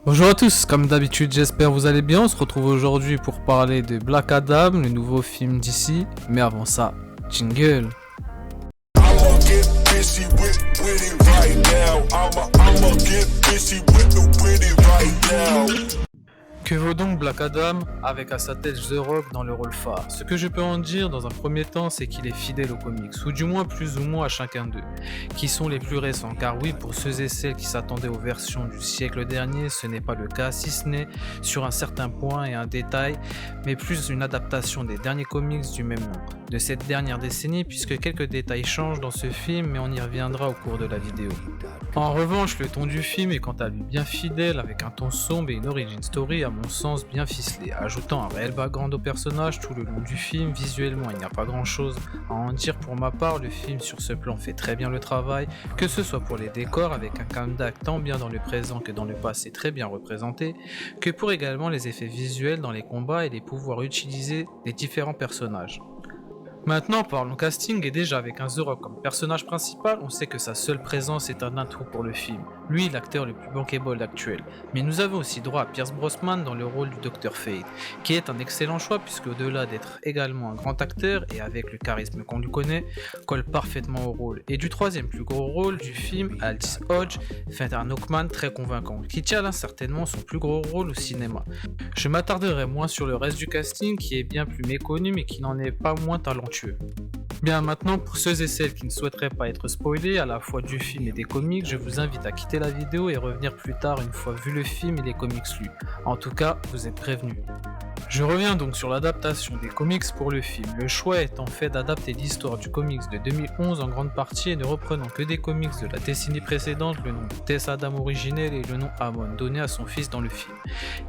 Bonjour à tous, comme d'habitude j'espère vous allez bien, on se retrouve aujourd'hui pour parler de Black Adam, le nouveau film d'ici, mais avant ça, jingle. I'ma get busy with it right now. I'ma get busy with it right now. Que vaut donc Black Adam avec à sa tête The Rock dans le rôle phare? Ce que je peux en dire dans un premier temps, c'est qu'il est fidèle aux comics, ou du moins plus ou moins à chacun d'eux, qui sont les plus récents, car oui, pour ceux et celles qui s'attendaient aux versions du siècle dernier, ce n'est pas le cas, si ce n'est sur un certain point et un détail, mais plus une adaptation des derniers comics du même nom, de cette dernière décennie, puisque quelques détails changent dans ce film, mais on y reviendra au cours de la vidéo. En revanche, le ton du film est quant à lui bien fidèle, avec un ton sombre et une origin story à mon sens bien ficelée, ajoutant un réel background au personnage tout le long du film. Visuellement, il n'y a pas grand chose à en dire pour ma part, le film sur ce plan fait très bien le travail, que ce soit pour les décors avec un Kandak tant bien dans le présent que dans le passé très bien représenté, que pour également les effets visuels dans les combats et les pouvoirs utilisés des différents personnages. Maintenant, parlons casting, et déjà avec un The Rock comme personnage principal, on sait que sa seule présence est un atout pour le film. Lui, l'acteur le plus bankable actuel. Mais nous avons aussi droit à Pierce Brosnan dans le rôle du Dr. Fate, qui est un excellent choix puisque au-delà d'être également un grand acteur, et avec le charisme qu'on lui connaît, colle parfaitement au rôle. Et du troisième plus gros rôle du film, Aldis Hodge, fait un Hawkman très convaincant, qui tient là certainement son plus gros rôle au cinéma. Je m'attarderai moins sur le reste du casting qui est bien plus méconnu mais qui n'en est pas moins talentueux. Bien maintenant, pour ceux et celles qui ne souhaiteraient pas être spoilés à la fois du film et des comics, je vous invite à quitter la vidéo et revenir plus tard une fois vu le film et les comics lus. En tout cas, vous êtes prévenus. Je reviens donc sur l'adaptation des comics pour le film, le choix étant fait d'adapter l'histoire du comics de 2011 en grande partie et ne reprenant que des comics de la décennie précédente, le nom de Tess Adam originel et le nom Amon donné à son fils dans le film,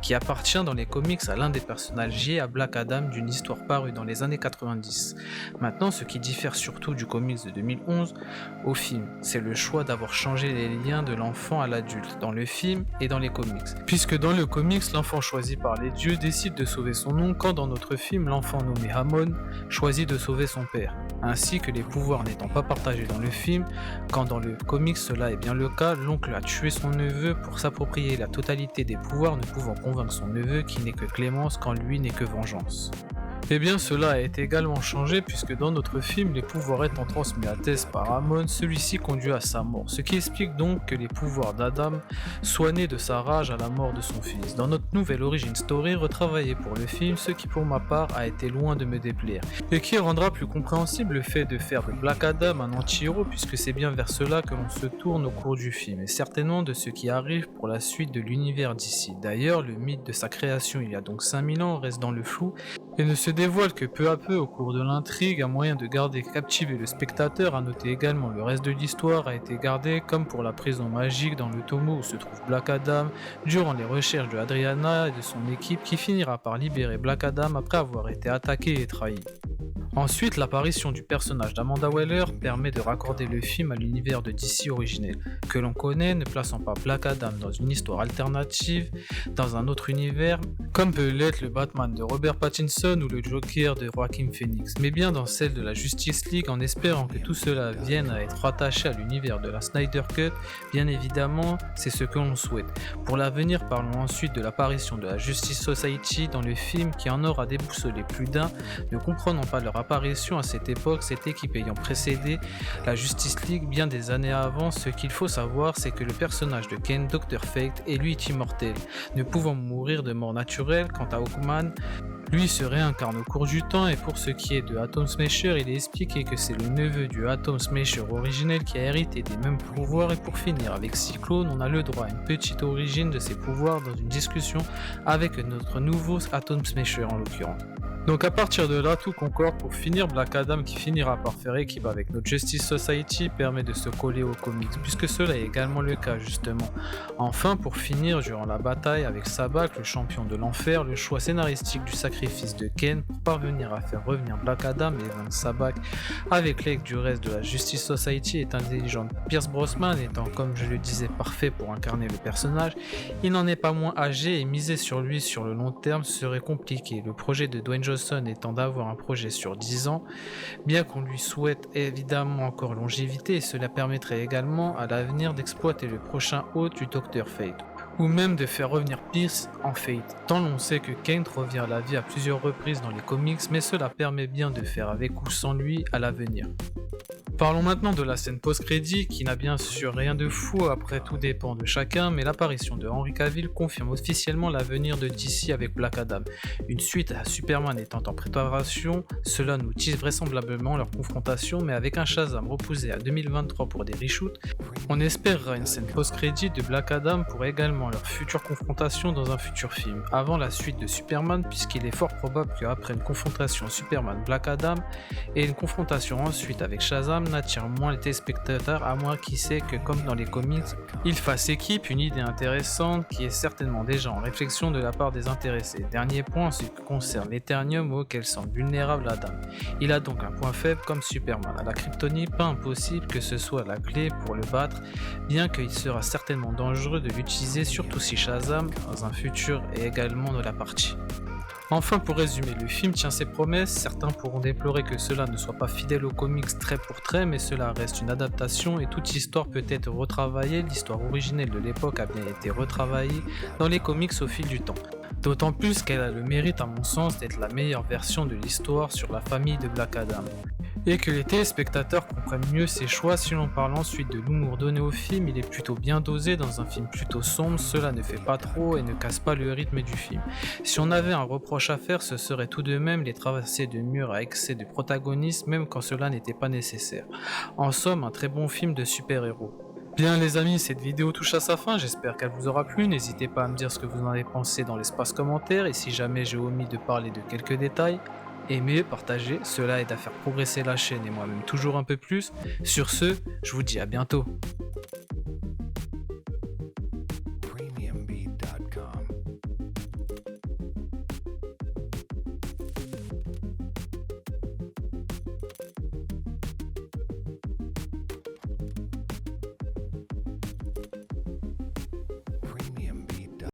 qui appartient dans les comics à l'un des personnages liés à Black Adam d'une histoire parue dans les années 90. Maintenant, ce qui diffère surtout du comics de 2011 au film, c'est le choix d'avoir changé les liens de l'enfant à l'adulte dans le film et dans les comics, puisque dans le comics, l'enfant choisi par les dieux décide de sauver son nom, quand dans notre film, l'enfant nommé Hamon choisit de sauver son père, ainsi que les pouvoirs n'étant pas partagés dans le film, quand dans le comics cela est bien le cas, l'oncle a tué son neveu pour s'approprier la totalité des pouvoirs, ne pouvant convaincre son neveu qui n'est que clémence quand lui n'est que vengeance. Eh bien cela a été également changé puisque dans notre film, les pouvoirs étant transmis à Tess par Amon, celui-ci conduit à sa mort, ce qui explique donc que les pouvoirs d'Adam soient nés de sa rage à la mort de son fils. Dans notre nouvelle origin story retravaillée pour le film, ce qui pour ma part a été loin de me déplaire, et qui rendra plus compréhensible le fait de faire de Black Adam un anti-héros puisque c'est bien vers cela que l'on se tourne au cours du film, et certainement de ce qui arrive pour la suite de l'univers d'ici. D'ailleurs, le mythe de sa création il y a donc 5000 ans reste dans le flou, et ne se dévoile que peu à peu au cours de l'intrigue, à moyen de garder captivé le spectateur. À noter également le reste de l'histoire a été gardé comme pour la prison magique dans le Tomo où se trouve Black Adam, durant les recherches de Adriana et de son équipe qui finira par libérer Black Adam après avoir été attaqué et trahi. Ensuite, l'apparition du personnage d'Amanda Waller permet de raccorder le film à l'univers de DC originel, que l'on connaît, ne plaçant pas Black Adam dans une histoire alternative, dans un autre univers, comme peut l'être le Batman de Robert Pattinson ou le Joker de Joaquin Phoenix, mais bien dans celle de la Justice League, en espérant que tout cela vienne à être rattaché à l'univers de la Snyder Cut. Bien évidemment, c'est ce que l'on souhaite. Pour l'avenir, parlons ensuite de l'apparition de la Justice Society dans le film qui en aura déboussolé plus d'un, ne comprenant pas leur apparition à cette époque, cette équipe ayant précédé la Justice League bien des années avant. Ce qu'il faut savoir, c'est que le personnage de Ken, Dr. Fate, est lui immortel, ne pouvant mourir de mort naturelle. Quant à Hawkman, lui se réincarne au cours du temps, et pour ce qui est de Atom Smasher, il est expliqué que c'est le neveu du Atom Smasher originel qui a hérité des mêmes pouvoirs, et pour finir avec Cyclone, on a le droit à une petite origine de ses pouvoirs dans une discussion avec notre nouveau Atom Smasher en l'occurrence. Donc à partir de là, tout concorde pour finir. Black Adam, qui finira par faire équipe avec notre Justice Society, permet de se coller aux comics, puisque cela est également le cas justement. Enfin, pour finir, durant la bataille avec Sabbac, le champion de l'enfer, le choix scénaristique du sacrifice de Ken pour parvenir à faire revenir Black Adam et vaincre Sabbac avec l'aide du reste de la Justice Society est intelligent. Pierce Brosnan étant, comme je le disais, parfait pour incarner le personnage, il n'en est pas moins âgé et miser sur lui sur le long terme serait compliqué. Le projet de Dwayne Johnson étant d'avoir un projet sur 10 ans, bien qu'on lui souhaite évidemment encore longévité, et cela permettrait également à l'avenir d'exploiter le prochain hôte du Dr. Fate. ou même de faire revenir Pierce en Fate, tant l'on sait que Kent revient à la vie à plusieurs reprises dans les comics, mais cela permet bien de faire avec ou sans lui à l'avenir. Parlons maintenant de la scène post-crédit qui n'a bien sûr rien de fou, après tout dépend de chacun, mais l'apparition de Henry Cavill confirme officiellement l'avenir de DC avec Black Adam. Une suite à Superman étant en préparation, cela nous tease vraisemblablement leur confrontation, mais avec un Shazam repoussé à 2023 pour des reshoots, on espérera une scène post-crédit de Black Adam pour également leur future confrontation dans un futur film, avant la suite de Superman, puisqu'il est fort probable qu'après une confrontation Superman-Black Adam et une confrontation ensuite avec Shazam, n'attire moins les téléspectateurs, à moins qui sait que comme dans les comics, il fasse équipe, une idée intéressante qui est certainement déjà en réflexion de la part des intéressés. Dernier point en ce qui concerne l'Eternium auquel semble vulnérable Adam. Il a donc un point faible comme Superman. À la Kryptonie, pas impossible que ce soit la clé pour le battre, bien qu'il sera certainement dangereux de l'utiliser, surtout si Shazam, dans un futur, est également de la partie. Enfin, pour résumer, le film tient ses promesses, certains pourront déplorer que cela ne soit pas fidèle aux comics trait pour trait, mais cela reste une adaptation et toute histoire peut être retravaillée, l'histoire originelle de l'époque a bien été retravaillée dans les comics au fil du temps. D'autant plus qu'elle a le mérite à mon sens d'être la meilleure version de l'histoire sur la famille de Black Adam. Et que les téléspectateurs comprennent mieux ses choix. Si l'on parle ensuite de l'humour donné au film, il est plutôt bien dosé dans un film plutôt sombre, cela ne fait pas trop et ne casse pas le rythme du film. Si on avait un reproche à faire, ce serait tout de même les traversées de murs à excès de protagonisme, même quand cela n'était pas nécessaire. En somme, un très bon film de super-héros. Bien les amis, cette vidéo touche à sa fin, j'espère qu'elle vous aura plu, n'hésitez pas à me dire ce que vous en avez pensé dans l'espace commentaire, et si jamais j'ai omis de parler de quelques détails, aimez, partagez, cela aide à faire progresser la chaîne et moi-même toujours un peu plus. Sur ce, je vous dis à bientôt.